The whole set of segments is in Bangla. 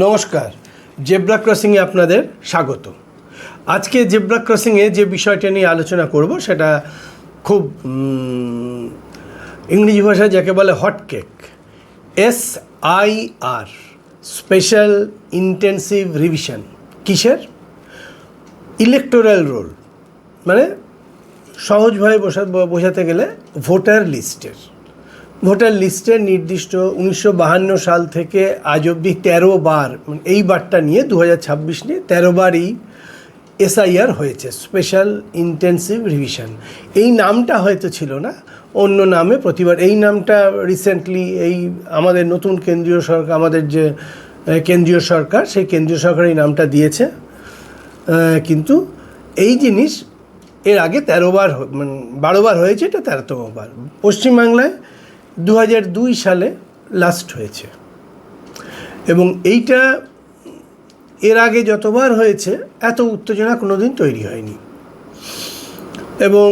নমস্কার, জেব্রা ক্রসিংয়ে আপনাদের স্বাগত। আজকে জেব্রা ক্রসিংয়ে যে বিষয়টা নিয়ে আলোচনা করব সেটা খুব ইংরেজি ভাষায় যাকে বলে hotcake, SIR, special intensive revision. কিসের? ইলেকটোরাল রোল, মানে সহজভাবে বোঝাতে গেলে ভোটার লিস্টের নির্দিষ্ট 1952 সাল থেকে আজ অবধি 13 বার, এই বারটা নিয়ে 2026 নিয়ে 13 বারই SIR হয়েছে, স্পেশাল ইন্টেন্সিভ রিভিশন। এই নামটা হয়তো ছিল না, অন্য নামে প্রতিবার। এই নামটা রিসেন্টলি এই আমাদের নতুন কেন্দ্রীয় সরকার, আমাদের যে কেন্দ্রীয় সরকার, সেই কেন্দ্রীয় সরকার এই নামটা দিয়েছে। কিন্তু এই জিনিস এর আগে 13 বার, 12 বার হয়েছে, এটা 13তম বার। পশ্চিমবাংলায় 2002 সালে লাস্ট হয়েছে, এবং এইটা এর আগে যতবার হয়েছে এত উত্তেজনা কোনোদিন তৈরি হয়নি। এবং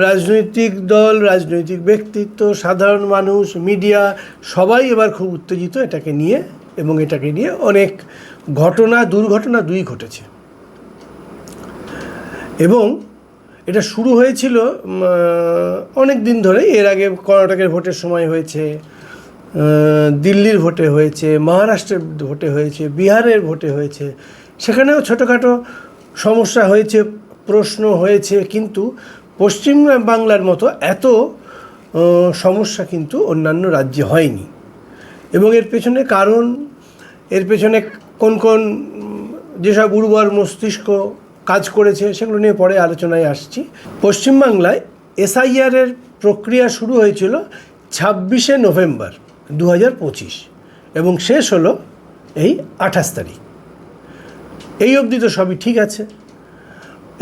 রাজনৈতিক দল, রাজনৈতিক ব্যক্তিত্ব, সাধারণ মানুষ, মিডিয়া সবাই এবার খুব উত্তেজিত এটাকে নিয়ে, এবং এটাকে নিয়ে অনেক দুর্ঘটনা দুই ঘটেছে। এবং এটা শুরু হয়েছিল অনেক দিন ধরে। এর আগে কর্ণাটকের ভোটের সময় হয়েছে, দিল্লির ভোটে হয়েছে, মহারাষ্ট্রের ভোটে হয়েছে, বিহারের ভোটে হয়েছে। সেখানেও ছোটোখাটো সমস্যা হয়েছে, প্রশ্ন হয়েছে, কিন্তু পশ্চিম বাংলার মতো এত সমস্যা কিন্তু অন্যান্য রাজ্যে হয়নি। এবং এর পেছনে কারণ, এর পেছনে কোন কোন যেসব উর্বর মস্তিষ্ক কাজ করেছে সেগুলো নিয়ে পরে আলোচনায় আসছি। পশ্চিমবাংলায় SIR-এর প্রক্রিয়া শুরু হয়েছিল 26শে নভেম্বর 2025 এবং শেষ হলো এই 28 তারিখ। এই অবধি তো সবই ঠিক আছে,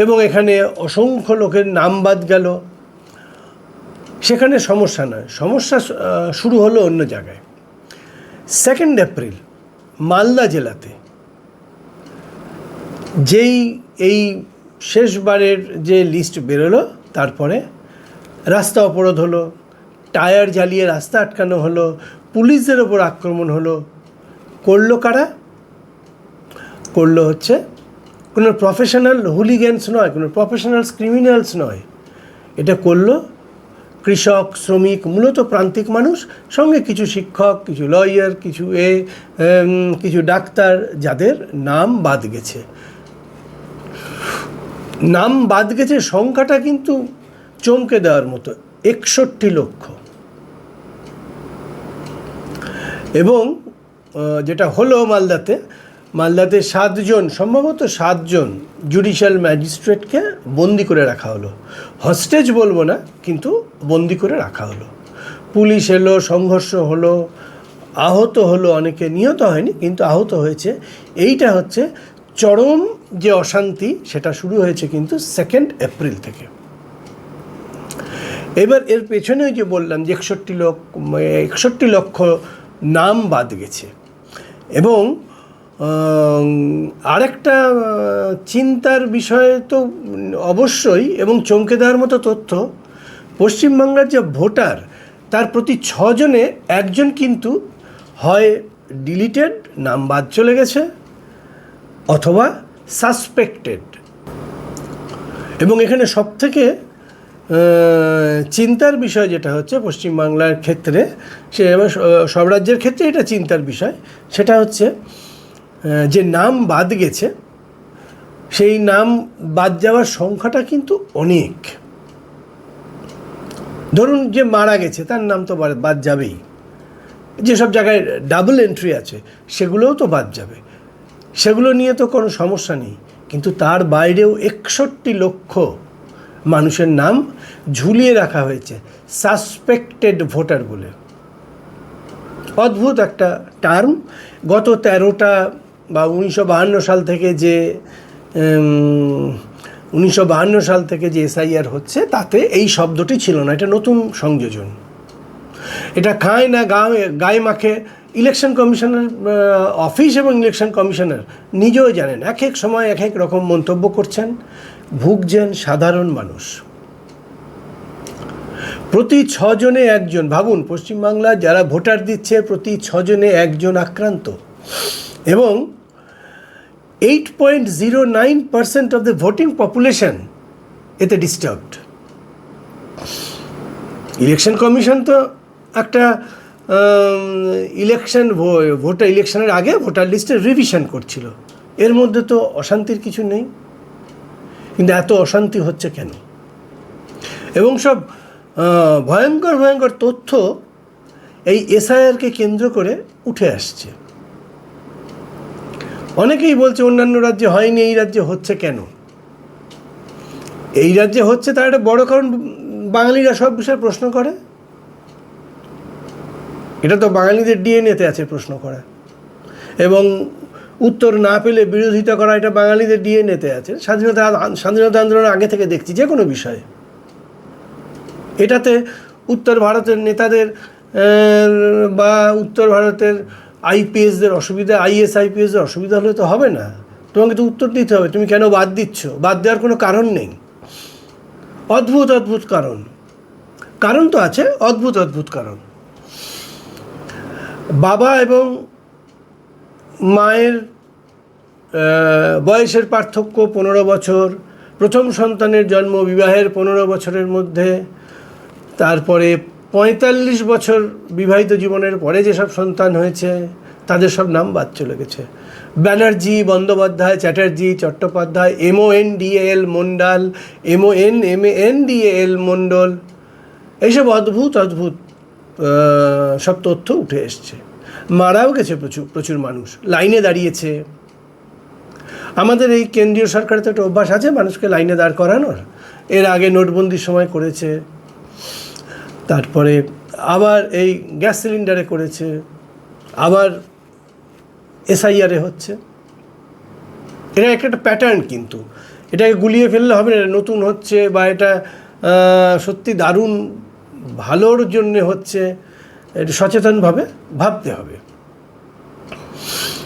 এবং এখানে অসংখ্য লোকের নাম বাদ গেল, সেখানে সমস্যা নয়। সমস্যা শুরু হলো অন্য জায়গায়। 2 এপ্রিল মালদা জেলাতে যেই এই শেষবারের যে লিস্ট বেরোলো, তারপরে রাস্তা অবরোধ হলো, টায়ার জ্বালিয়ে রাস্তা আটকানো হলো, পুলিশদের ওপর আক্রমণ হলো। করলো কারা? করলো হচ্ছে কোনো প্রফেশনাল হুলিগ্যানস নয়, কোনো প্রফেশনাল ক্রিমিনালস নয়। এটা করলো কৃষক, শ্রমিক, মূলত প্রান্তিক মানুষ, সঙ্গে কিছু শিক্ষক, কিছু লয়ার, কিছু ডাক্তার, যাদের নাম বাদ গেছে। নাম বাদ গেছে সংখ্যাটা কিন্তু চমকে দেওয়ার মতো, 61 লক্ষ। এবং যেটা হলো মালদাতে 7 জন, সম্ভবত 7 জন জুডিশিয়াল ম্যাজিস্ট্রেটকে বন্দি করে রাখা হলো। হস্টেজ বলবো না, কিন্তু বন্দি করে রাখা হলো। পুলিশ এলো, সংঘর্ষ হলো, আহত হলো, অনেকে নিহত হয়নি কিন্তু আহত হয়েছে। এইটা হচ্ছে চরম যে অশান্তি, সেটা শুরু হয়েছে কিন্তু 2 এপ্রিল থেকে। এবার এর পেছনে যে বললাম যে 61 লক্ষ নাম বাদ গেছে। এবং আরেকটা চিন্তার বিষয় তো অবশ্যই, এবং চমকে দেওয়ার মতো তথ্য, পশ্চিমবাংলার যে ভোটার, তার প্রতি 6 জনে 1 জন কিন্তু হয় ডিলিটেড, নাম বাদ চলে গেছে, অথবা সাসপেক্টেড। এবং এখানে সবথেকে চিন্তার বিষয় যেটা হচ্ছে পশ্চিমবাংলার ক্ষেত্রে, সে সব রাজ্যের ক্ষেত্রে এটা চিন্তার বিষয়, সেটা হচ্ছে যে নাম বাদ গেছে, সেই নাম বাদ যাওয়ার সংখ্যাটা কিন্তু অনেক। ধরুন যে মারা গেছে, তার নাম তো বাদ যাবেই। যেসব জায়গায় ডাবল এন্ট্রি আছে সেগুলোও তো বাদ যাবে, সেগুলো নিয়ে তো কোনো সমস্যা নেই। কিন্তু তার বাইরেও 61 লক্ষ মানুষের নাম ঝুলিয়ে রাখা হয়েছে সাসপেক্টেড ভোটার বলে। অদ্ভুত একটা টার্ম। গত 13টা বা 1952 সাল থেকে যে SIR হচ্ছে, তাতে এই শব্দটি ছিল না। এটা নতুন সংযোজন। এটা খায় না গায়ে মাখে। ইলেকশন কমিশনের অফিস এবং ইলেকশন কমিশনার নিজেও জানেন, এক এক সময় এক এক রকম মন্তব্য করছেন, ভুগছেন সাধারণ মানুষ। প্রতি 6 জনে 1 জন, ভাবুন পশ্চিমবাংলায় যারা ভোটার দিচ্ছে প্রতি 6 জনে 1 জন আক্রান্ত। এবং 8.09% অফ দ্য ভোটিং পপুলেশন এতে ডিস্টার্বড। ইলেকশন কমিশন তো একটা ইলেকশনের আগে ভোটার লিস্টের রিভিশন করছিল, এর মধ্যে তো অশান্তির কিছু নেই, কিন্তু এত অশান্তি হচ্ছে কেন? এবং সব ভয়ঙ্কর ভয়ঙ্কর তথ্য এই এসআইআরকে কেন্দ্র করে উঠে আসছে। অনেকেই বলছে অন্যান্য রাজ্যে হয়নি, এই রাজ্যে হচ্ছে কেন? এই রাজ্যে হচ্ছে তার একটা বড় কারণ বাঙালিরা সব বিষয়ে প্রশ্ন করে। এটা তো বাঙালিদের ডিএনএতে আছে প্রশ্ন করা, এবং উত্তর না পেলে বিরোধিতা করা, এটা বাঙালিদের ডিএনএতে আছে। স্বাধীনতা আন্দোলনের আগে থেকে দেখছি যে কোনো বিষয়ে এটাতে উত্তর ভারতের নেতাদের বা উত্তর ভারতের আইপিএসদের অসুবিধা, আইএস আইপিএসদের অসুবিধা হলে তো হবে না, তোমাকে তো উত্তর দিতে হবে। তুমি কেন বাদ দিচ্ছ? বাদ দেওয়ার কোনো কারণ নেই। অদ্ভুত অদ্ভুত কারণ তো আছে, অদ্ভুত অদ্ভুত কারণ। বাবা এবং মায়ের বয়সের পার্থক্য 15 বছর, প্রথম সন্তানের জন্ম বিবাহের 15 বছরের মধ্যে, তারপরে 45 বছর বিবাহিত জীবনের পরে যেসব সন্তান হয়েছে তাদের সব নাম বাদ চলে গেছে। ব্যানার্জি, বন্দ্যোপাধ্যায়, চ্যাটার্জি, চট্টোপাধ্যায়, MONDAL মণ্ডল, MANDAL মণ্ডল, এইসব অদ্ভুত অদ্ভুত সব তথ্য উঠে এসছে। মারাও গেছে প্রচুর মানুষ, লাইনে দাঁড়িয়েছে। আমাদের এই কেন্দ্রীয় সরকারের তো একটা অভ্যাস আছে মানুষকে লাইনে দাঁড় করানোর, এর আগে নোটবন্দির সময় করেছে, তারপরে আবার এই গ্যাস সিলিন্ডারে করেছে, আবার এসআইআরে হচ্ছে। এটা একটা প্যাটার্ন, কিন্তু এটাকে গুলিয়ে ফেললে হবে না। নতুন হচ্ছে বা এটা সত্যি দারুণ ভালোর জন্যে হচ্ছে, এটা সচেতনভাবে ভাবতে হবে।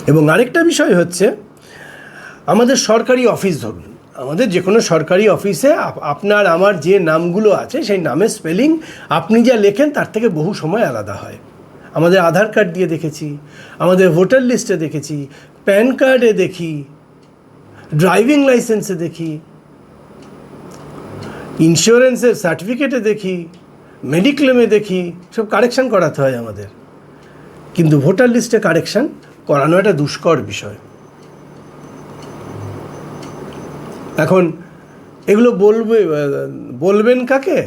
এবং আরেকটা বিষয় হচ্ছে, আমাদের সরকারি অফিস, ধরুন আমাদের যে কোনো সরকারি অফিসে আপনার আমার যে নামগুলো আছে সেই নামের স্পেলিং আপনি যা লেখেন তার থেকে বহু সময় আলাদা হয়। আমাদের আধার কার্ড দিয়ে দেখেছি, আমাদের ভোটার লিস্টে দেখেছি, প্যান কার্ডে দেখি, ড্রাইভিং লাইসেন্সে দেখি, ইন্স্যুরেন্সের সার্টিফিকেটে দেখি, মেডিক্লেমে দেখি, সব কারেকশান করাতে হয় আমাদের। কিন্তু ভোটার লিস্টে কারেকশান করানো একটা দুষ্কর বিষয়। এখন এগুলো বলবেন কাকে?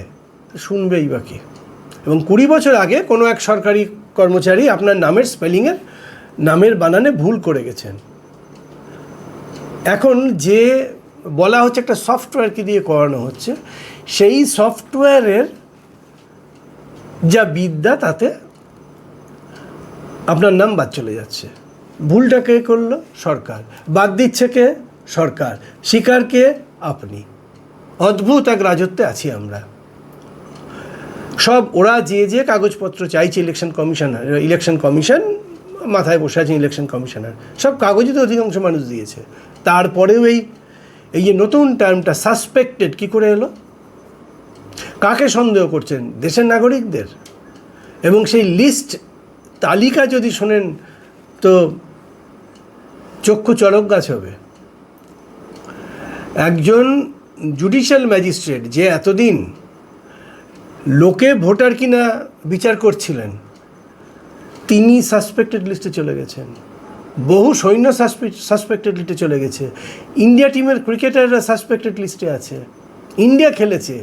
শুনবেই বা কে? এবং 20 বছর আগে কোনো এক সরকারি কর্মচারী আপনার নামের স্পেলিংয়ের নামের বানানে ভুল করে গেছেন। এখন যে বলা হচ্ছে একটা সফটওয়্যারকে দিয়ে করানো হচ্ছে, সেই সফটওয়্যারের যা বিদ্যা তাতে আপনার নাম বাদ চলে যাচ্ছে। ভুলটা কে করলো? সরকার। বাদ দিচ্ছে কে? সরকার। শিকার কে? আপনি। অদ্ভুত এক রাজত্বে আছি আমরা। সব ওরা যে কাগজপত্র চাইছে, ইলেকশন কমিশন মাথায় বসে আছেন ইলেকশন কমিশনার, সব কাগজই তো অধিকাংশ মানুষ দিয়েছে। তারপরেও এই যে নতুন টার্মটা সাসপেক্টেড কী করে এলো? কাকে সন্দেহ করছেন? দেশের নাগরিকদের। এবং সেই লিস্ট তালিকা যদি শোনেন তো চক্ষু চড়ক গাছ হবে। একজন জুডিশিয়াল ম্যাজিস্ট্রেট যে এতদিন লোকে ভোটার কিনা বিচার করছিলেন, তিনি সাসপেক্টেড লিস্টে চলে গেছেন। বহু সৈন্য সাসপেক্টেড লিস্টে চলে গেছে। ইন্ডিয়া টিমের ক্রিকেটাররা সাসপেক্টেড লিস্টে আছে। ইন্ডিয়া খেলেছে,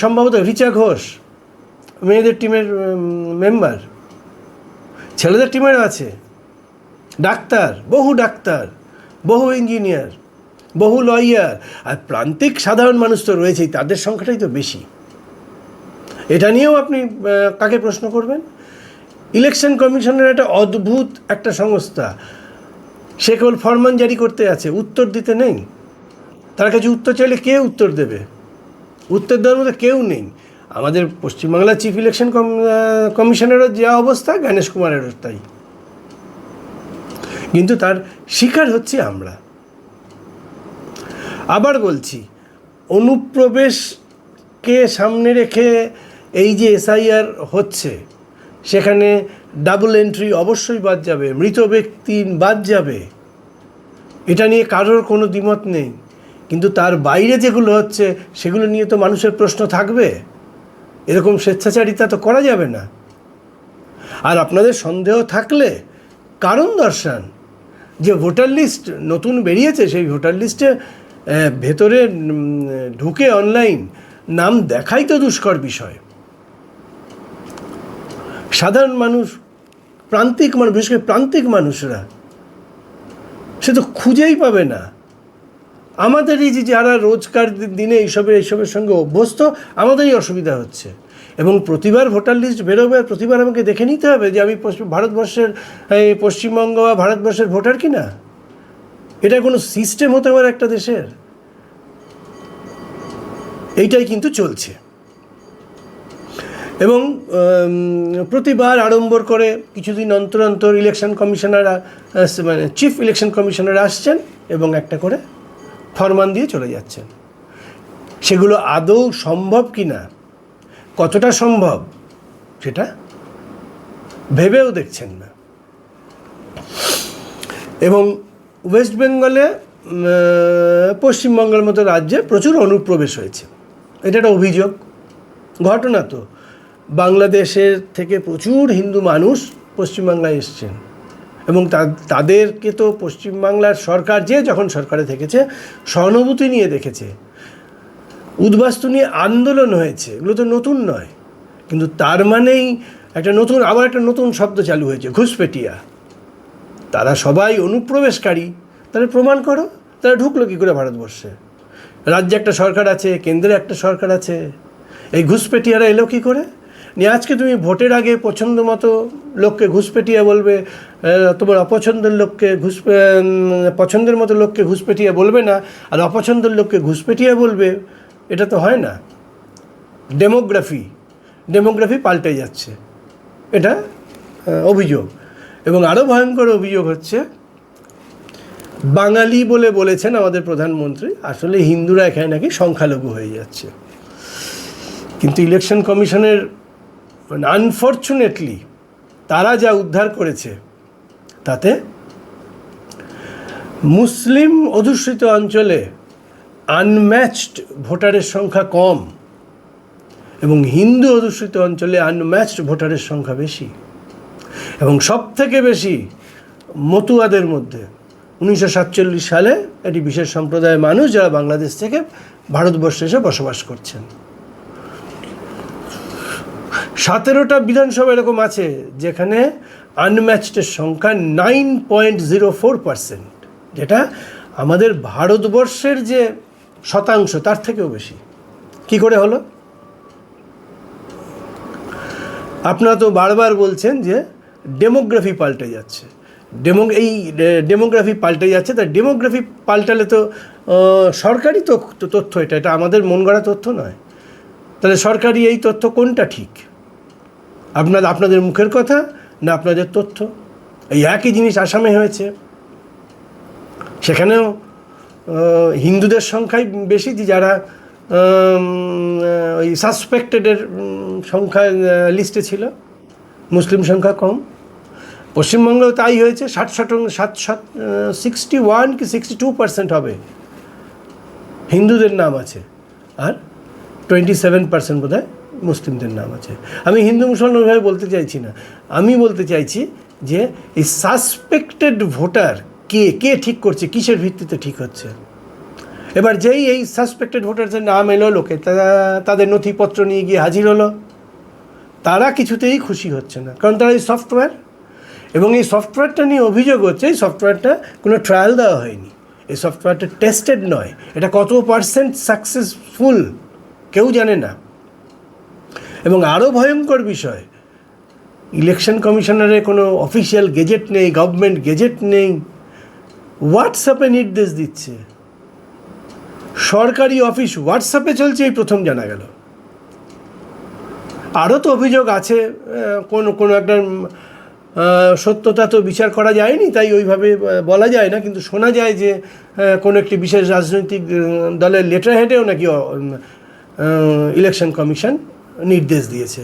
সম্ভবত রিচা ঘোষ মেয়েদের টিমের মেম্বার, ছেলেদের টিমেরও আছে। ডাক্তার, বহু ইঞ্জিনিয়ার, বহু লয়ার, আর প্রান্তিক সাধারণ মানুষ তো রয়েছেই, তাদের সংখ্যাটাই তো বেশি। এটা নিয়েও আপনি কাকে প্রশ্ন করবেন? ইলেকশন কমিশনের একটা অদ্ভুত একটা সংস্থা, সে কেবল ফরমান জারি করতে আছে, উত্তর দিতে নেই। তার কাছে উত্তর চাইলে কে উত্তর দেবে? উত্তর দেওয়ার মধ্যে কেউ নেই। আমাদের পশ্চিমবাংলার চিফ ইলেকশন কমিশনেরও যা অবস্থা, গণেশ কুমারেরও তাই। কিন্তু তার শিকার হচ্ছে আমরা। আবার বলছি, অনুপ্রবেশকে সামনে রেখে এই যে এসআইআর হচ্ছে, সেখানে ডাবল এন্ট্রি অবশ্যই বাদ যাবে, মৃত ব্যক্তি বাদ যাবে, এটা নিয়ে কারোর কোনো দ্বিমত নেই। কিন্তু তার বাইরে যেগুলো হচ্ছে সেগুলো নিয়ে তো মানুষের প্রশ্ন থাকবে। এরকম স্বেচ্ছাচারিতা তো করা যাবে না। আর আপনাদের সন্দেহ থাকলে কারণ দর্শান, যে ভোটার লিস্ট নতুন বেরিয়েছে সেই ভোটার লিস্টে ভেতরে ঢুকে অনলাইন নাম দেখাই তো দুষ্কর বিষয়। সাধারণ মানুষ, প্রান্তিক মানুষ, বিশেষ করে প্রান্তিক মানুষরা সে তো খুঁজেই পাবে না। আমাদের এই যে যারা রোজকার দিনে এইসবের সঙ্গে অভ্যস্ত, আমাদেরই অসুবিধা হচ্ছে। এবং প্রতিবার ভোটার লিস্ট বেরোবে, প্রতিবার আমাকে দেখে নিতে হবে যে আমি ভারতবর্ষের পশ্চিমবঙ্গ বা ভারতবর্ষের ভোটার কিনা। এটা কোনো সিস্টেম হতে পারে একটা দেশের? এইটাই কিন্তু চলছে। এবং প্রতিবার আড়ম্বর করে কিছুদিন অন্তর অন্তর ইলেকশন কমিশনাররা, মানে চিফ ইলেকশন কমিশনার আসছেন এবং একটা করে ফরমান দিয়ে চলে যাচ্ছেন। সেগুলো আদৌ সম্ভব কি না, কতটা সম্ভব সেটা ভেবেও দেখছেন না। এবং ওয়েস্ট বেঙ্গলে, পশ্চিমবঙ্গের মতো রাজ্যে প্রচুর অনুপ্রবেশ হয়েছে, এটা একটা অভিযোগ। ঘটনা তো, বাংলাদেশের থেকে প্রচুর হিন্দু মানুষ পশ্চিমবাংলায় এসছেন এবং তাদেরকে তো পশ্চিমবাংলার সরকার, যে যখন সরকারে থেকেছে, সহানুভূতি নিয়ে দেখেছে, উদ্বাস্তু নিয়ে আন্দোলন হয়েছে। এগুলো তো নতুন নয়। কিন্তু তার মানেই আবার একটা নতুন শব্দ চালু হয়েছে, ঘুষপেটিয়া। তারা সবাই অনুপ্রবেশকারী, তাহলে প্রমাণ করো তারা ঢুকলো কী করে ভারতবর্ষে? রাজ্যে একটা সরকার আছে, কেন্দ্রে একটা সরকার আছে, এই ঘুষপেটিয়ারা এলো কী করে? নিয়ে আজকে তুমি ভোটের আগে পছন্দ মতো লোককে ঘুষপেটিয়া বলবে, তোমার অপছন্দের লোককে পছন্দের মতো লোককে ঘুষপেটিয়া বলবে না, আর অপছন্দের লোককে ঘুষপেটিয়া বলবে। এটা তো হয় না। ডেমোগ্রাফি পাল্টে যাচ্ছে, এটা অভিযোগ। এবং আরও ভয়ঙ্কর অভিযোগ হচ্ছে, বাঙালি বলেছেন আমাদের প্রধানমন্ত্রী, আসলে হিন্দুরা এখানে নাকি সংখ্যালঘু হয়ে যাচ্ছে। কিন্তু ইলেকশন কমিশনের আনফর্চুনেটলি তারা যা উদ্ধার করেছে তাতে মুসলিম অধ্যুষিত অঞ্চলে আনম্যাচড ভোটারের সংখ্যা কম এবং হিন্দু অধ্যুষিত অঞ্চলে আনম্যাচড ভোটারের সংখ্যা বেশি। এবং সব থেকে বেশি মতুয়াদের মধ্যে। 1947 সালে একটি বিশেষ সম্প্রদায়ের মানুষ যারা বাংলাদেশ থেকে ভারতবর্ষে এসে বসবাস করছেন। 17টা বিধানসভা এরকম আছে যেখানে আনম্যাচডের সংখ্যা 9.04%, যেটা আমাদের ভারতবর্ষের যে শতাংশ তার থেকেও বেশি। কি করে হলো? আপনারা তো বারবার বলছেন যে ডেমোগ্রাফি পাল্টে যাচ্ছে, ডেমোগ্রাফি পাল্টে যাচ্ছে। তা ডেমোগ্রাফি পাল্টালে তো সরকারি তথ্য, এটা আমাদের মন গড়া তথ্য নয়। তাহলে সরকারি এই তথ্য কোনটা ঠিক? আপনাদের মুখের কথা না আপনাদের তথ্য? এই একই জিনিস আসামে হয়েছে, সেখানেও হিন্দুদের সংখ্যাই বেশি, যারা ওই সাসপেক্টেডের সংখ্যা লিস্টে ছিল, মুসলিম সংখ্যা কম। পশ্চিমবঙ্গেও তাই হয়েছে, 61 কি 62% হবে হিন্দুদের নাম আছে, আর 27% বোধহয় মুসলিমদের নাম আছে। আমি হিন্দু মুসলমানভাবে বলতে চাইছি না, আমি বলতে চাইছি যে এই সাসপেক্টেড ভোটার কে ঠিক করছে, কিসের ভিত্তিতে ঠিক হচ্ছে? এবার যেই এই সাসপেক্টেড ভোটারদের নাম এলো, লোকে তাদের নথিপত্র নিয়ে গিয়ে হাজির হলো, তারা কিছুতেই খুশি হচ্ছে না, কারণ তারা এই সফটওয়্যার, এবং এই সফটওয়্যারটা নিয়ে অভিযোগ হচ্ছে এই সফটওয়্যারটা কোনো ট্রায়াল দেওয়া হয়নি, এই সফটওয়্যারটা টেস্টেড নয়, এটা কত পার্সেন্ট সাকসেসফুল কেউ জানে না। এবং আরও ভয়ঙ্কর বিষয়, ইলেকশন কমিশনারের কোনো অফিসিয়াল গেজেট নেই, গভর্নমেন্ট গেজেট নেই, হোয়াটসঅ্যাপে নির্দেশ দিচ্ছে। সরকারি অফিস হোয়াটসঅ্যাপে চলছে, এই প্রথম জানা গেল। আরও তো অভিযোগ আছে, কোনো একটা সত্যতা তো বিচার করা যায়নি, তাই ওইভাবে বলা যায় না, কিন্তু শোনা যায় যে কোনো একটি বিশেষ রাজনৈতিক দলের লেটার হেডেও নাকি ইলেকশন কমিশন নির্দেশ দিয়েছে।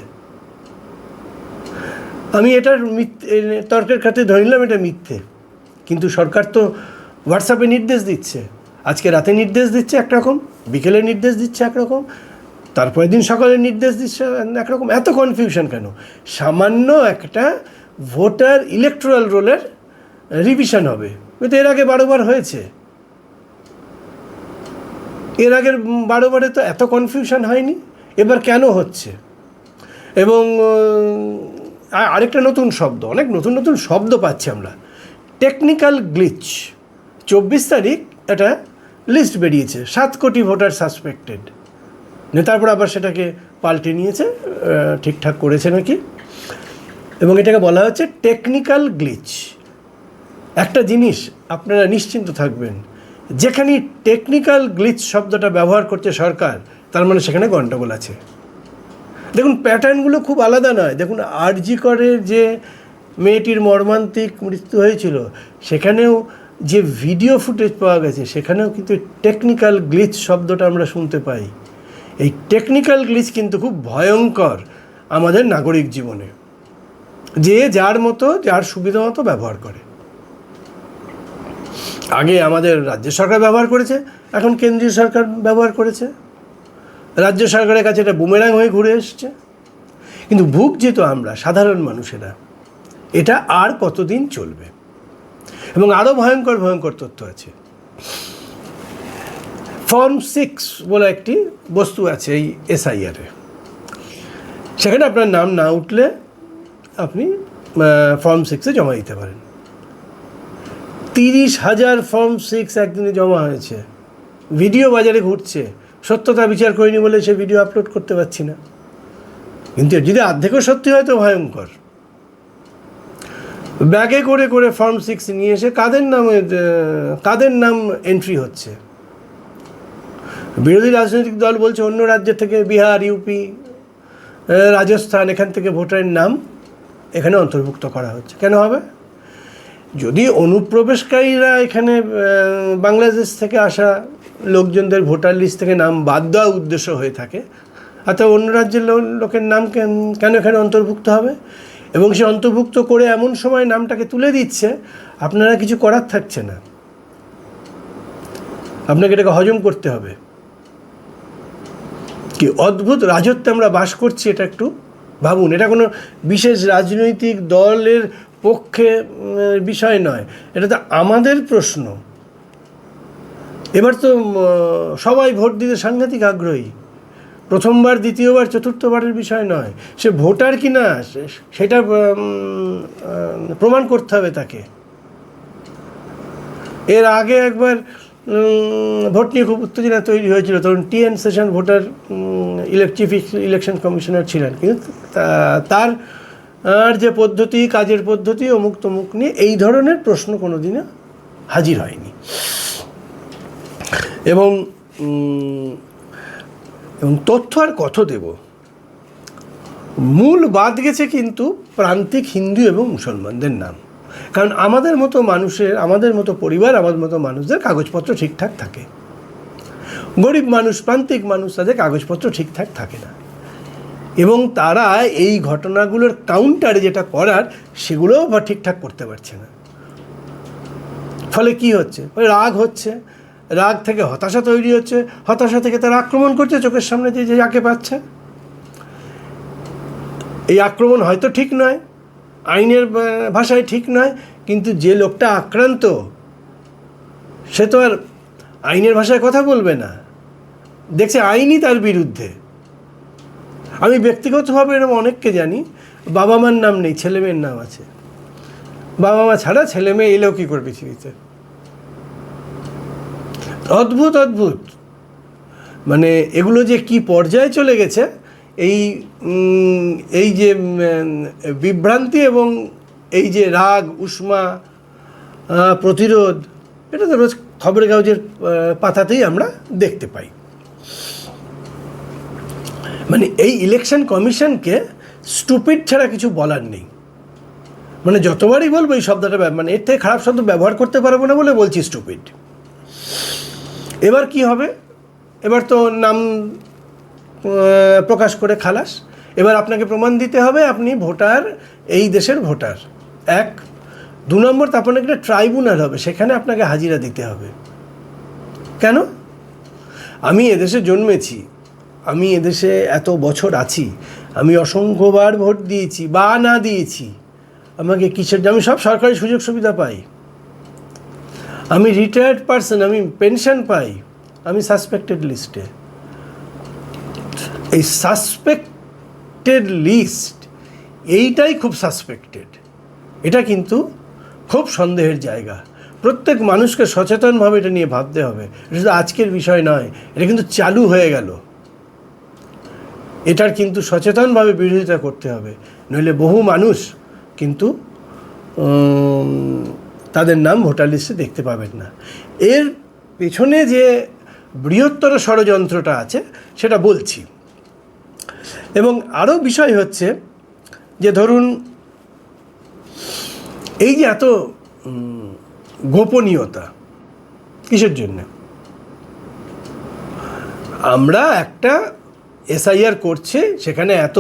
আমি এটার তর্কের খাতে ধরে নিলাম এটা মিথ্যে, কিন্তু সরকার তো হোয়াটসঅ্যাপে নির্দেশ দিচ্ছে, আজকে রাতে নির্দেশ দিচ্ছে একরকম, বিকেলে নির্দেশ দিচ্ছে একরকম, তারপরের দিন সকালে নির্দেশ দিচ্ছে একরকম। এত কনফিউশন কেন? সামান্য একটা ভোটার ইলেকটোরাল রোলের রিভিশন হবে, কিন্তু এর আগে 12 বার হয়েছে, এর আগের 12 বারে তো এত কনফিউশন হয়নি, এবার কেন হচ্ছে? এবং আরেকটা নতুন শব্দ, অনেক নতুন নতুন শব্দ পাচ্ছি আমরা, টেকনিক্যাল গ্লিচ। 24 তারিখ একটা লিস্ট বেরিয়েছে, 7 কোটি ভোটার সাসপেক্টেড, তারপর আবার সেটাকে পাল্টে নিয়েছে, ঠিকঠাক করেছে নাকি, এবং এটাকে বলা হচ্ছে টেকনিক্যাল গ্লিচ। একটা জিনিস আপনারা নিশ্চিন্ত থাকবেন, যেখানে টেকনিক্যাল গ্লিচ শব্দটা ব্যবহার করছে সরকার, তার মানে সেখানে গণ্ডগোল আছে। দেখুন প্যাটার্নগুলো খুব আলাদা নয়। দেখুন আরজি করের যে মেয়েটির মর্মান্তিক মৃত্যু হয়েছিল, সেখানেও যে ভিডিও ফুটেজ পাওয়া গেছে, সেখানেও কিন্তু টেকনিক্যাল গ্লিচ শব্দটা আমরা শুনতে পাই। এই টেকনিক্যাল গ্লিচ কিন্তু খুব ভয়ঙ্কর আমাদের নাগরিক জীবনে, যে যার মতো যার সুবিধা মতো ব্যবহার করে। আগে আমাদের রাজ্য সরকার ব্যবহার করেছে, এখন কেন্দ্রীয় সরকার ব্যবহার করেছে, রাজ্য সরকারের কাছে এটা বুমেরাং হয়ে ঘুরে এসছে। কিন্তু ভুগছি তো আমরা সাধারণ মানুষেরা, এটা আর কতদিন চলবে? এবং আরও ভয়ঙ্কর ভয়ঙ্কর তথ্য আছে। ফর্ম 6 বলে একটি বস্তু আছে এই এসআইআরে, সেখানে আপনার নাম না উঠলে আপনি ফর্ম 6-এ জমা দিতে পারেন। 30,000 ফর্ম 6 একদিনে জমা হয়েছে, ভিডিও বাজারে ঘুরছে, সত্যতা বিচার করিনি বলে সে ভিডিও আপলোড করতে পারছি না, কিন্তু যদি অর্ধেকও সত্যি হয় তো ভয়ঙ্কর। ব্যাগে করে করে ফর্ম 6 নিয়ে এসে কাদের নাম এন্ট্রি হচ্ছে? বিরোধী রাজনৈতিক দল বলছে অন্য রাজ্য থেকে, বিহার, ইউপি, রাজস্থান, এখান থেকে ভোটারের নাম এখানে অন্তর্ভুক্ত করা হচ্ছে। কেন হবে? যদি অনুপ্রবেশকারীরা এখানে বাংলাদেশ থেকে আসা লোকজনদের ভোটার লিস্ট থেকে নাম বাদ দেওয়া উদ্দেশ্য হয়ে থাকে, অর্থাৎ অন্য রাজ্যের লোকের নাম কেন এখানে অন্তর্ভুক্ত হবে? এবং সে অন্তর্ভুক্ত করে এমন সময় নামটাকে তুলে দিচ্ছে, আপনারা কিছু করার থাকছে না, আপনাকে এটাকে হজম করতে হবে। কি অদ্ভুত রাজত্বে আমরা বাস করছি, এটা একটু ভাবুন। এটা কোনো বিশেষ রাজনৈতিক দলের পক্ষে বিষয় নয়, এটা তো আমাদের প্রশ্ন। এবার তো সবাই ভোট দিতে সাংঘাতিক আগ্রহী, প্রথমবার, দ্বিতীয়বার, চতুর্থবারের বিষয় নয়, সে ভোটার কি না সেটা প্রমাণ করতে হবে তাকে। এর আগে একবার ভোট নিয়ে খুব উত্তেজনা তৈরি হয়েছিল, তখন T N. Seshan voter chief election commissioner ছিলেন, কিন্তু তার যে পদ্ধতি, কাজের পদ্ধতি, অমুক তমুক নিয়ে এই ধরনের প্রশ্ন কোনো দিনও হাজির হয়নি। এবং তথ্য আর কত দেব, মূল বাদ গেছে কিন্তু প্রান্তিক হিন্দু এবং মুসলমানদের নাম। কারণ আমাদের মতো মানুষের, আমাদের মতো পরিবার, আমাদের মতো মানুষদের কাগজপত্র ঠিকঠাক থাকে। গরিব মানুষ, প্রান্তিক মানুষ, তাদের কাগজপত্র ঠিকঠাক থাকে না, এবং তারা এই ঘটনাগুলোর কাউন্টারে যেটা করার সেগুলোও ঠিকঠাক করতে পারছে না। ফলে কি হচ্ছে? রাগ হচ্ছে, রাগ থেকে হতাশা তৈরি হচ্ছে, হতাশা থেকে তারা আক্রমণ করছে চোখের সামনে যে যাকে পাচ্ছে। এই আক্রমণ হয়তো ঠিক নয়, আইনের ভাষায় ঠিক নয়, কিন্তু যে লোকটা আক্রান্ত সে তো আর আইনের ভাষায় কথা বলবে না, দেখছে আইনই তার বিরুদ্ধে। আমি ব্যক্তিগতভাবে এরকম অনেককে জানি, বাবা মার নাম নেই, ছেলে মেয়ের নাম আছে। বাবা মা ছাড়া ছেলে মেয়ে এলেও কী করে পৃথিবীতে? অদ্ভুত অদ্ভুত, মানে এগুলো যে কি পর্যায়ে চলে গেছে, এই যে বিভ্রান্তি এবং এই যে রাগ, উষ্মা, প্রতিরোধ, এটা তো রোজ খবরের কাগজের পাতাতেই আমরা দেখতে পাই। মানে এই ইলেকশন কমিশনকে স্টুপিড ছাড়া কিছু বলার নেই। মানে যতবারই বলবো এই শব্দটা, মানে এর থেকে খারাপ শব্দ ব্যবহার করতে পারবো না বলে বলছি স্টুপিড। এবার কি হবে? এবার তো নাম প্রকাশ করে খালাস। এবার আপনাকে প্রমাণ দিতে হবে আপনি ভোটার, এই দেশের ভোটার। 1, 2 নম্বর, তারপর একটা ট্রাইব্যুনাল হবে, সেখানে আপনাকে হাজিরা দিতে হবে। কেন? আমি এদেশে জন্মেছি, আমি এদেশে এত বছর আছি, আমি অসংখ্যবার ভোট দিয়েছি বা না দিয়েছি, আমাকে কিসের, আমি সব সরকারি সুযোগ সুবিধা পাই, আমি রিটায়ার্ড পারসন, আমি পেনশন পাই, আমি সাসপেক্টেড লিস্টে। এই সাসপেক্টেড লিস্ট, এইটাই খুব সাসপেক্টেড, এটা কিন্তু খুব সন্দেহের জায়গা। প্রত্যেক মানুষকে সচেতনভাবে এটা নিয়ে ভাবতে হবে। এটা শুধু আজকের বিষয় নয়, এটা কিন্তু চালু হয়ে গেল। এটার কিন্তু সচেতনভাবে বিরোধিতা করতে হবে, নইলে বহু মানুষ কিন্তু তাদের নাম ভোটার লিস্টে দেখতে পাবেন না। এর পেছনে যে বৃহত্তর ষড়যন্ত্রটা আছে সেটা বলছি। এবং আরও বিষয় হচ্ছে যে ধরুন এই যে এত গোপনীয়তা কিসের জন্য? আমরা একটা এসআইআর করছে, সেখানে এত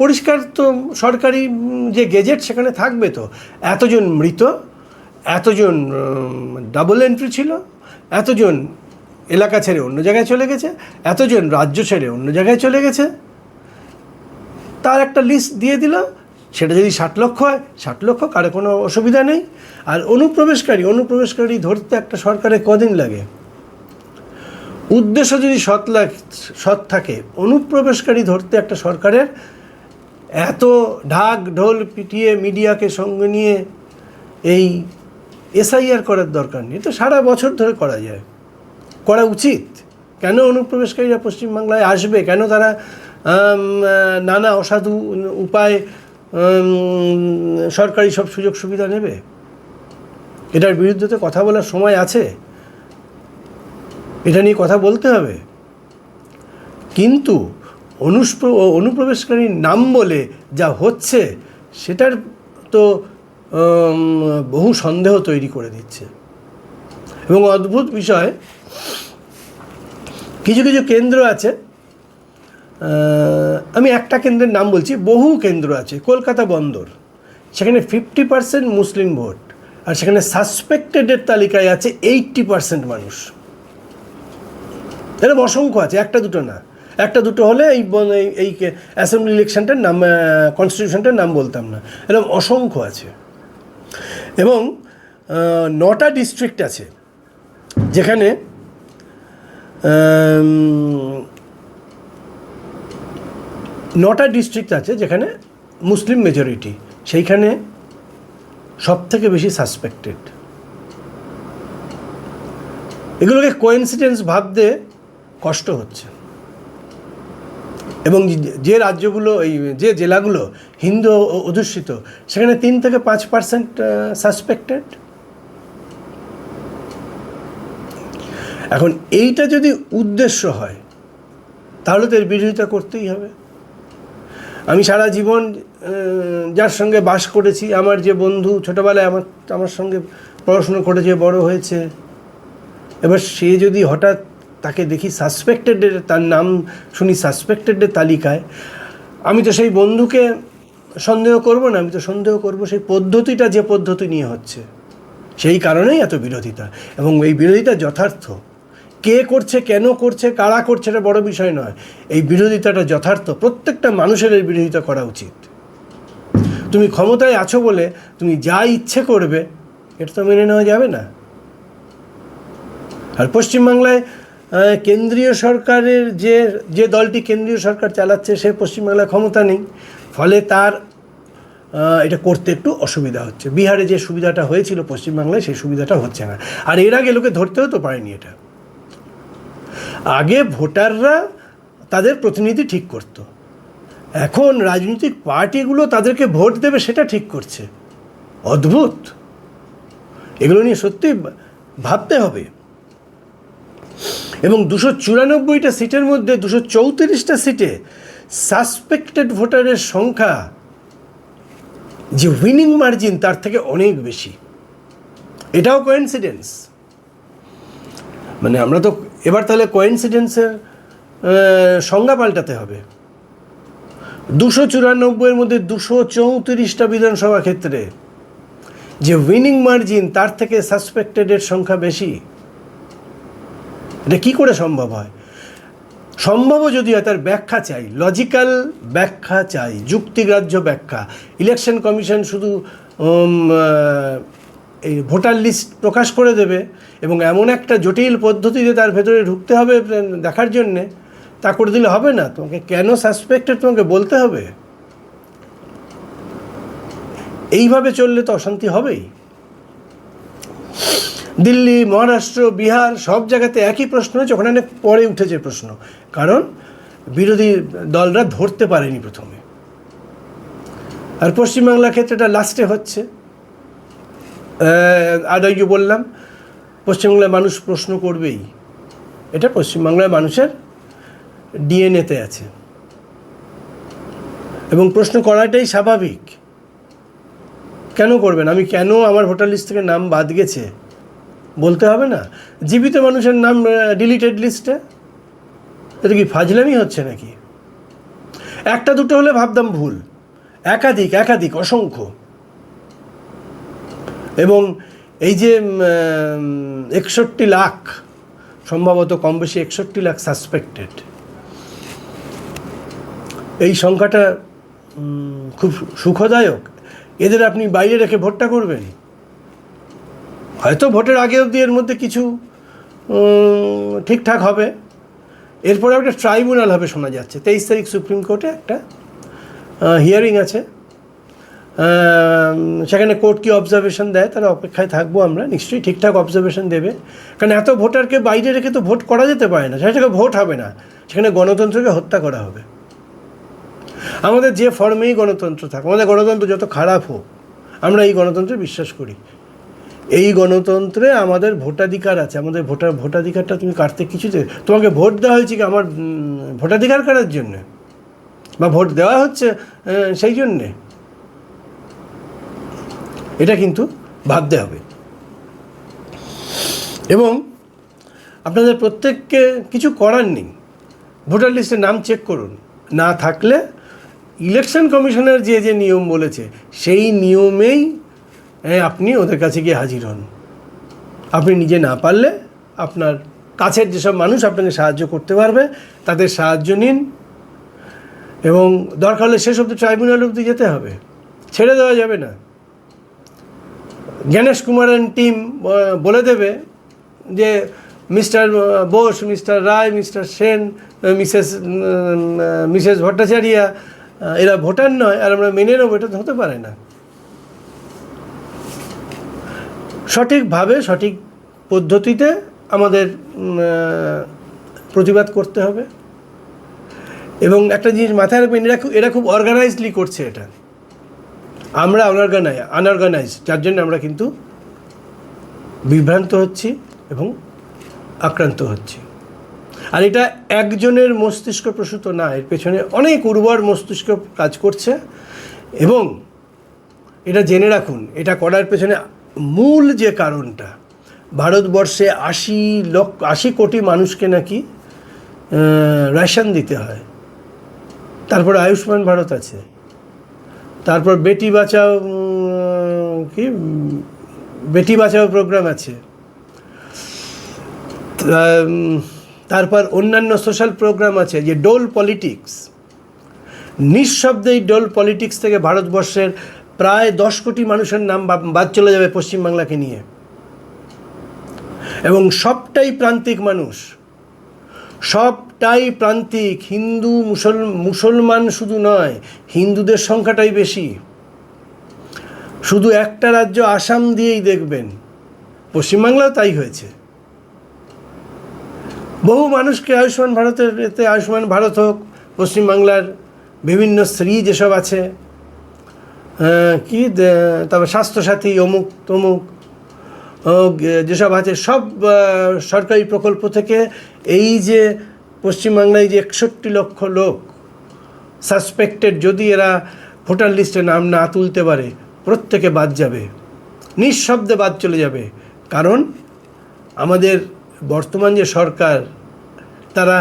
পরিষ্কার তো সরকারি যে গেজেট সেখানে থাকবে, তো এতজন মৃত, এতজন ডাবল এন্ট্রি ছিল, এতজন এলাকা ছেড়ে অন্য জায়গায় চলে গেছে, এতজন রাজ্য ছেড়ে অন্য জায়গায় চলে গেছে, তার একটা লিস্ট দিয়ে দিল। সেটা যদি 60 লক্ষ হয়, 60 লক্ষ, কারো কোনো অসুবিধা নেই। আর অনুপ্রবেশকারী ধরতে একটা সরকারের কদিন লাগে? উদ্দেশ্য যদি সৎ থাকে, অনুপ্রবেশকারী ধরতে একটা সরকারের এত ঢাক ঢোল পিটিয়ে মিডিয়াকে সঙ্গে নিয়ে এই এসআইআর করার দরকার নেই। তো সারা বছর ধরে করা যায়, করা উচিত। কেন অনুপ্রবেশকারীরা পশ্চিমবাংলায় আসবে? কেন তারা নানা অসাধু উপায়ে সরকারি সব সুযোগ সুবিধা নেবে? এটার বিরুদ্ধে তো কথা বলার সময় আছে, এটা নিয়ে কথা বলতে হবে। কিন্তু অনুপ্রবেশকারীর নাম বলে যা হচ্ছে, সেটার তো বহু সন্দেহ তৈরি করে দিচ্ছে। এবং অদ্ভুত বিষয়, কিছু কিছু কেন্দ্র আছে, আমি একটা কেন্দ্রের নাম বলছি, বহু কেন্দ্র আছে, কলকাতা বন্দর, সেখানে 50% মুসলিম ভোট, আর সেখানে সাসপেক্টেডের তালিকায় আছে 80% মানুষ। এরকম অসংখ্য আছে, একটা দুটো না। একটা দুটো হলে এই অ্যাসেম্বলি ইলেকশনটার নাম, কনস্টিটিউশনটার নাম বলতাম না। এরকম অসংখ্য আছে। এবং 9টা ডিস্ট্রিক্ট আছে যেখানে মুসলিম মেজরিটি, সেইখানে সব থেকে বেশি সাসপেক্টেড। এগুলোকে কোইন্সিডেন্স ভাবতে কষ্ট হচ্ছে। এবং যে রাজ্যগুলো, যে জেলাগুলো হিন্দু অধ্যুষিত, সেখানে 3 থেকে 5% সাসপেক্টেড। এখন এইটা যদি উদ্দেশ্য হয়, তাহলে তো এর বিরোধিতা করতেই হবে। আমি সারা জীবন যার সঙ্গে বাস করেছি, আমার যে বন্ধু, ছোটোবেলায় আমার সঙ্গে পড়াশুনো করেছে, বড় হয়েছে, এবার সে যদি হঠাৎ তাকে দেখি সাসপেক্টেডের, তার নাম শুনি সাসপেক্টেডের তালিকায়, আমি তো সেই বন্ধুকে সন্দেহ করব না, আমি তো সন্দেহ করব সেই পদ্ধতিটা, যে পদ্ধতি নিয়ে হচ্ছে। সেই কারণেই এত বিরোধিতা। এবং এই বিরোধিতা যথার্থ। কে করছে, কেন করছে, কারা করছে, এটা বড় বিষয় নয়। এই বিরোধিতাটা যথার্থ। প্রত্যেকটা মানুষের এই বিরোধিতা করা উচিত। তুমি ক্ষমতায় আছো বলে তুমি যা ইচ্ছে করবে, এটা তো মেনে নেওয়া যাবে না। আর পশ্চিমবাংলায় কেন্দ্রীয় সরকারের যে দলটি কেন্দ্রীয় সরকার চালাচ্ছে, সে পশ্চিমবাংলায় ক্ষমতা নেই, ফলে তার এটা করতে একটু অসুবিধা হচ্ছে। বিহারে যে সুবিধাটা হয়েছিল, পশ্চিমবাংলায় সেই সুবিধাটা হচ্ছে না। আর এর আগে লোকে ধরতেও তো পারেনি এটা। আগে ভোটাররা তাদের প্রতিনিধি ঠিক করত, এখন রাজনৈতিক পার্টিগুলো তাদেরকে ভোট দেবে সেটা ঠিক করছে। অদ্ভুত। এগুলো নিয়ে সত্যি ভাবতে হবে। এবং 294টা সিটের মধ্যে 234টা সিটে সাসপেক্টেড ভোটারের সংখ্যা, যে উইনিং মার্জিন, তার থেকে অনেক বেশি। এটাও কোইন্সিডেন্স। মানে আমরা তো এবার তাহলে কোইন্সিডেন্সের সংজ্ঞা পাল্টাতে হবে। 294-এর মধ্যে 234টা বিধানসভা ক্ষেত্রে যে উইনিং মার্জিন, তার থেকে সাসপেক্টেডের সংখ্যা বেশি। এটা কী করে সম্ভব হয়? সম্ভবও যদি হয়, তার ব্যাখ্যা চাই, লজিক্যাল ব্যাখ্যা চাই, যুক্তিগ্রাহ্য ব্যাখ্যা। ইলেকশন কমিশন শুধু এই ভোটার লিস্ট প্রকাশ করে দেবে এবং এমন একটা জটিল পদ্ধতিতে তার ভেতরে ঢুকতে হবে দেখার জন্যে, তা করে দিলে হবে না। তোমাকে কেন সাসপেক্টেড তোমাকে বলতে হবে। এইভাবে চললে তো অশান্তি হবেই। দিল্লি, মহারাষ্ট্র, বিহার সব জায়গাতে একই প্রশ্ন হয়েছে, ওখানে অনেক পরে উঠেছে প্রশ্ন, কারণ বিরোধী দলরা ধরতে পারেনি প্রথমে। আর পশ্চিমবাংলার ক্ষেত্রে এটা লাস্টে হচ্ছে। আর ওই যে বললাম, পশ্চিমবাংলার মানুষ প্রশ্ন করবেই, এটা পশ্চিমবাংলার মানুষের ডিএনএতে আছে এবং প্রশ্ন করাটাই স্বাভাবিক। কেন করবেন? আমি কেন আমার ভোটার লিস্ট থেকে নাম বাদ গেছে বলতে হবে না? জীবিত মানুষের নাম ডিলিটেড লিস্টে, এটা কি ফাজলামি হচ্ছে নাকি? একটা দুটো হলে ভাবতাম ভুল, একাধিক অসংখ্য। এবং এই যে 61 লাখ, সম্ভবত কম বেশি 61 লাখ সাসপেক্টেড, এই সংখ্যাটা খুব সুখদায়ক। এদের আপনি বাইরে রেখে ভোটটা করবেন? হয়তো ভোটের আগে অবধি এর মধ্যে কিছু ঠিকঠাক হবে, এরপরে একটা ট্রাইব্যুনাল হবে শোনা যাচ্ছে। 23 তারিখ সুপ্রিম কোর্টে একটা হিয়ারিং আছে, সেখানে কোর্ট কি অবজারভেশন দেয় তার অপেক্ষায় থাকবো আমরা। নিশ্চয়ই ঠিকঠাক অবজারভেশন দেবে, কারণ এত ভোটারকে বাইরে রেখে তো ভোট করা যেতে পারে না। সেখানে ভোট হবে না, সেখানে গণতন্ত্রকে হত্যা করা হবে। আমাদের যে ফর্মেই গণতন্ত্র থাক, আমাদের গণতন্ত্র যত খারাপ হোক, আমরা এই গণতন্ত্রে বিশ্বাস করি। এই গণতন্ত্রে আমাদের ভোটাধিকার আছে। আমাদের ভোটাধিকারটা তুমি কাটতে কিছুতে, তোমাকে ভোট দেওয়া হয়েছে কি আমার ভোটাধিকার কাটার জন্যে, বা ভোট দেওয়া হচ্ছে সেই জন্যে? এটা কিন্তু ভাবতে হবে। এবং আপনাদের প্রত্যেককে কিছু করার নেই, ভোটার লিস্টে নাম চেক করুন। না থাকলে ইলেকশন কমিশনের যে নিয়ম বলেছে সেই নিয়মেই আপনি ওদের কাছে গিয়ে হাজির হন। আপনি নিজে না পারলে আপনার কাছের যেসব মানুষ আপনাকে সাহায্য করতে পারবে তাদের সাহায্য নিন, এবং দরকার হলে শেষ অবধি ট্রাইব্যুনাল অবধি যেতে হবে, ছেড়ে দেওয়া যাবে না। জ্ঞানেশ কুমারের টিম বলে দেবে যে মিস্টার বোস, মিস্টার রায়, মিস্টার সেন, মিসেস ভট্টাচার্যা এরা ভোটার নয় আর আমরা মেনে নেবো, এটা হতে পারে না। সঠিকভাবে সঠিক পদ্ধতিতে আমাদের প্রতিবাদ করতে হবে। এবং একটা জিনিস মাথায় রাখবেন, এরা খুব অর্গানাইজডলি করছে এটা। আমরা আনঅর্গানাইজড, যার জন্য আমরা কিন্তু বিভ্রান্ত হচ্ছি এবং আক্রান্ত হচ্ছি। আর এটা একজনের মস্তিষ্ক প্রসূত না, এর পেছনে অনেক উর্বর মস্তিষ্ক কাজ করছে। এবং এটা জেনে রাখুন, এটা করার পেছনে মূল যে কারণটা, ভারতবর্ষে 80 কোটি মানুষকে নাকি রেশন দিতে হয়, তারপর আয়ুষ্মান ভারত আছে, তারপর বেটি বাঁচাও প্রোগ্রাম আছে, তারপর অন্যান্য সোশ্যাল প্রোগ্রাম আছে। যে ডোল পলিটিক্স, নিঃশব্দে এই ডোল পলিটিক্স থেকে ভারতবর্ষের প্রায় 10 কোটি মানুষের নাম বাদ চলে যাবে পশ্চিমবাংলাকে নিয়ে। এবং সবটাই প্রান্তিক মানুষ, সবটাই প্রান্তিক। হিন্দু মুসলমান শুধু নয়, হিন্দুদের সংখ্যাটাই বেশি। শুধু একটা রাজ্য আসাম দিয়েই দেখবেন, পশ্চিমবাংলাও তাই হয়েছে। বহু মানুষকে আয়ুষ্মান ভারত হোক, পশ্চিমবাংলার বিভিন্ন স্ত্রী যেসব আছে, তারপর স্বাস্থ্যসাথী অমুক তমুক যেসব আছে, সব সরকারি প্রকল্প থেকে এই যে পশ্চিমবাংলায় যে 61 লক্ষ লোক সাসপেক্টেড, যদি এরা ভোটার লিস্টে নাম না তুলতে পারে, প্রত্যেকে বাদ যাবে, নিঃশব্দে বাদ চলে যাবে। কারণ আমাদের বর্তমান যে সরকার, তারা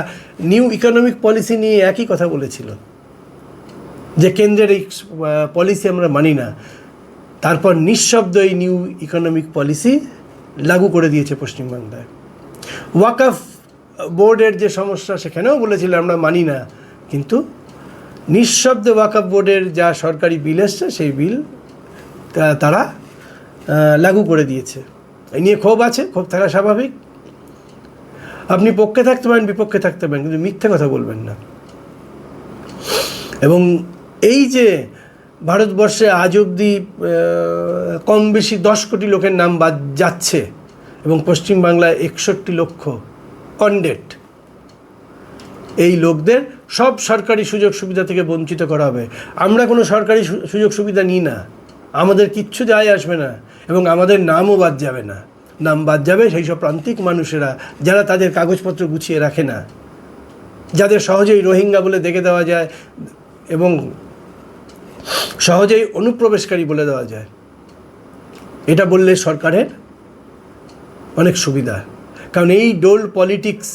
নিউ ইকোনমিক পলিসি নিয়ে একই কথা বলেছিল। যে কেন্দ্রের এই পলিসি আমরা মানি না, তারপর নিঃশব্দ এই নিউ ইকোনমিক পলিসি লাগু করে দিয়েছে পশ্চিমবাংলায়। ওয়াকফ বোর্ডের যে সমস্যা সেখানেও বলেছিল আমরা মানি না, কিন্তু নিঃশব্দে ওয়াকফ বোর্ডের যা সরকারি বিল এসছে সেই বিল তারা লাগু করে দিয়েছে। এই নিয়ে ক্ষোভ আছে, ক্ষোভ থাকা স্বাভাবিক। আপনি পক্ষে থাকতে পারেন, বিপক্ষে থাকতে পারেন, কিন্তু মিথ্যে কথা বলবেন না। এবং এই যে ভারতবর্ষে আজ অবধি কম বেশি 10 কোটি লোকের নাম বাদ যাচ্ছে এবং পশ্চিমবাংলায় 61 লক্ষ অনডেট, এই লোকদের সব সরকারি সুযোগ সুবিধা থেকে বঞ্চিত করা হবে। আমরা কোনো সরকারি সুযোগ সুবিধা নিই না, আমাদের কিচ্ছু যায় আসবে না, এবং আমাদের নামও বাদ যাবে না। নাম বাদ যাবে সেই সব প্রান্তিক মানুষেরা যারা তাদের কাগজপত্র গুছিয়ে রাখে না, যাদের সহজেই রোহিঙ্গা বলে দেখে দেওয়া যায় এবং সহজেই অনুপ্রবেশকারী বলে দেওয়া যায়। এটা বললে সরকারের অনেক সুবিধা, কারণ এই ডোল পলিটিক্স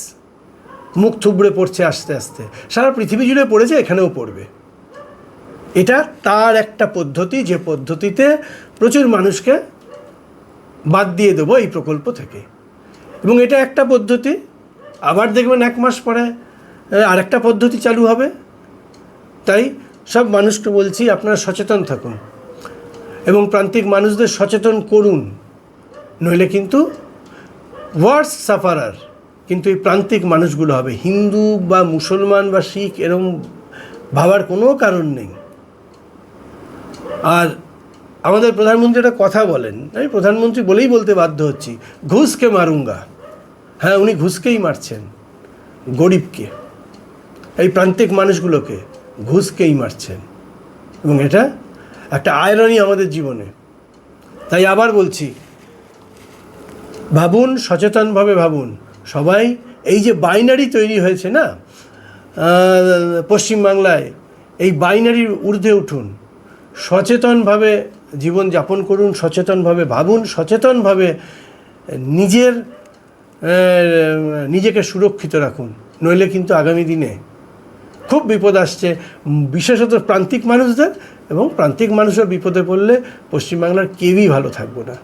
মুখ থুবড়ে পড়ছে আস্তে আস্তে, সারা পৃথিবী জুড়ে পড়েছে, এখানেও পড়বে। এটা তার একটা পদ্ধতি, যে পদ্ধতিতে প্রচুর মানুষকে বাদ দিয়ে দেবো এই প্রকল্প থেকে। এবং এটা একটা পদ্ধতি, আবার দেখবেন 1 মাস পরে আরেকটা পদ্ধতি চালু হবে। তাই সব মানুষকে বলছি, আপনারা সচেতন থাকুন এবং প্রান্তিক মানুষদের সচেতন করুন, নইলে কিন্তু ওয়ার্স্ট সাফারার কিন্তু এই প্রান্তিক মানুষগুলো হবে। হিন্দু বা মুসলমান বা শিখ এরকম ভাবার কোনো কারণ নেই। আর আমাদের প্রধানমন্ত্রী একটা কথা বলেন, আমি প্রধানমন্ত্রী বলেই বলতে বাধ্য হচ্ছি, ঘুষকে মারুঙ্গা। হ্যাঁ, উনি ঘুষকেই মারছেন, গরিবকে, এই প্রান্তিক মানুষগুলোকে ঘুষকেই মারছেন, এবং এটা একটা আয়রনি আমাদের জীবনে। তাই আবার বলছি, ভাবুন, সচেতনভাবে ভাবুন সবাই। এই যে বাইনারি তৈরি হয়েছে না পশ্চিমবাংলায়, এই বাইনারির ঊর্ধ্বে উঠুন, সচেতনভাবে জীবনযাপন করুন, সচেতনভাবে ভাবুন, সচেতনভাবে নিজেকে সুরক্ষিত রাখুন, নইলে কিন্তু আগামী দিনে খুব বিপদ আসছে, বিশেষত প্রান্তিক মানুষদের। এবং প্রান্তিক মানুষের বিপদে পড়লে পশ্চিমবাংলার কেউই ভালো থাকবে না।